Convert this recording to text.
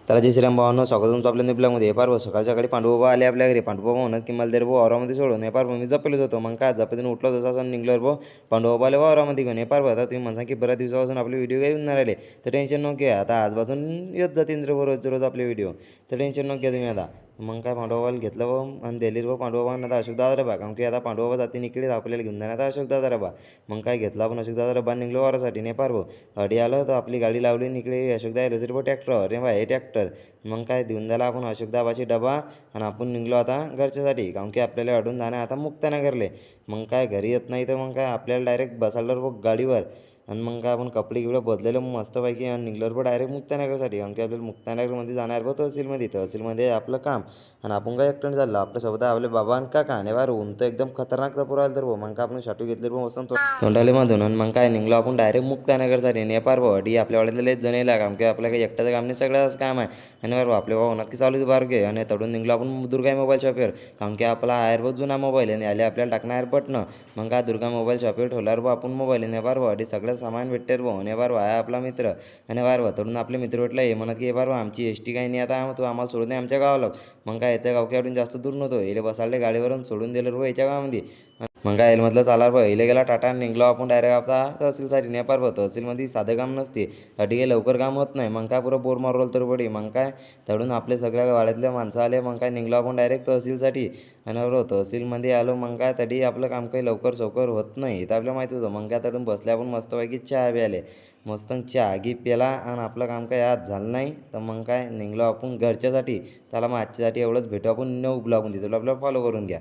त्याला जय श्रीराम भावांनो, स्वागत तुमचं आपल्या न्यू ब्लॉगमध्ये. हे पार सकाळी सकाळी पांडुबाबा आले आपल्या घरी. पांडुबाबा म्हणत की मला दे वावरामध्ये सोडून. हे पार मी जपलेच होतो. मग काय जपतीने उठलो तसा असं निघलो भाऊ पांडुबाबा आले वावरामध्ये घेऊन. हे पार आता तुम्ही म्हणता की बऱ्याच दिवसापासून आपले व्हिडिओ काही येऊन राहिले, तर टेन्शन नको घ्या. आता आजपासून येत जातील रोज रोज आपले व्हिडिओ, तर टेन्शन नको घ्या तुम्ही आता. मग काय पांडुबाबाला घेतलं भाऊ आणि दिल्लीत भाऊ पांडुबाबा आता अशोक दादा बा, कारण की आता पांडुबाबा जाते इकडे आपल्याला घेऊन जाणार आता अशोक दादा बा. मग काय घेतला आपण अशोक दादा बा, निघलो वारासाठी. नाही पार भाऊ गाडी आलं तर आपली गाडी लावली निकडे अशोक दादा तरी भाऊ ट्रॅक्टर. रे बा हे ट्रॅक्टर. मग काय देऊन द्याला आपण अशोक दाबाची डबा आणि आपण निघलो आता घरच्यासाठी, कारण की आपल्याला अडून जाणे आता मुक्तानगरले. मग काय घरी येत नाही तर मग काय आपल्याला डायरेक्ट बसायला बघ गाडीवर. आणि मग काय आपण कपडे गिपडे बदलेलं मस्तपैकी आणि निघलो बघ डायरेक्ट मुक्तानगरसाठी, कारण की आपल्याला मुक्तानगरमध्ये जाणार बघ तहसीलमध्ये आपलं काम. आणि आपण काय एकटं झालं आपल्यासोबत आपले बाबा आणि काका. आणि बार ऊन तर एकदम खतरनाक तर पुरा आलं तर मग काय आपण शाटू घेतले मस्त तोंडाले बांधून. आणि मग काय निघलो आपण डायरेक्ट मुक्तानगरसाठी. नेपार भाऊ अडी आपल्या वाड्यातले लयच जण येईल, कारण की आपल्या काही एकट्याचं काम नाही, सगळ्याच काम आहे. आणि बरं आपले भाऊ नक्की चालू बार घे. आणि तडून निघलो आपण दुर्गा मोबाईल शॉपवर, कारण की आपला बहुत जुना मोबाईल आहे आणि आले आपल्याला टाकणार बटणं. मग काय दुर्गा मोबाईल शॉपवर ठेवल्यावर भाऊ आपण मोबाईल आहे बार भाऊ सगळं सामान भेटते भाऊ. आणि बार आहे आपला मित्र. आणि बार तडून आपले मित्र भेटला हे म्हणत की बार आमची एस टी काही नाही आता, तू आम्हाला सोडून नाही आमच्या गावाला. मग काय याच्या गावक्यावरून जास्त दूर नव्हतो, इले बसाडले गाडीवरून सोडून दिलं भाऊ याच्या गावामध्ये. मग काय म्हटलं चालार बघ इले गेला टाटा निघलो आपण डायरेक्ट आता तहसीलसाठी. नेपार बघ तहसीलमध्ये साधं काम नसते, अटी काही लवकर काम होत नाही. मग काय पुरं बोर मारवलं तर पडी. मग काय तडून आपले सगळ्या वाड्यातले माणसं आले. मग काय निघलो आपण डायरेक्ट तहसीलसाठी. आणि बरोबर तहसीलमध्ये आलो. मग काय तरी आपलं काम काही लवकर सवकर होत नाही, तर आपल्याला माहिती होतं. मग काय तडून बसले आपण मस्तपैकी चहा प्याले. मस्त चहा घी प्याला आणि आपलं काम काही आज झालं नाही, तर मग काय निघलो आपण घरच्यासाठी. चला मग आजच्यासाठी एवढंच, भेटू आपण न्यू ब्लॉगमध्ये. तुला आपल्याला फॉलो करून घ्या.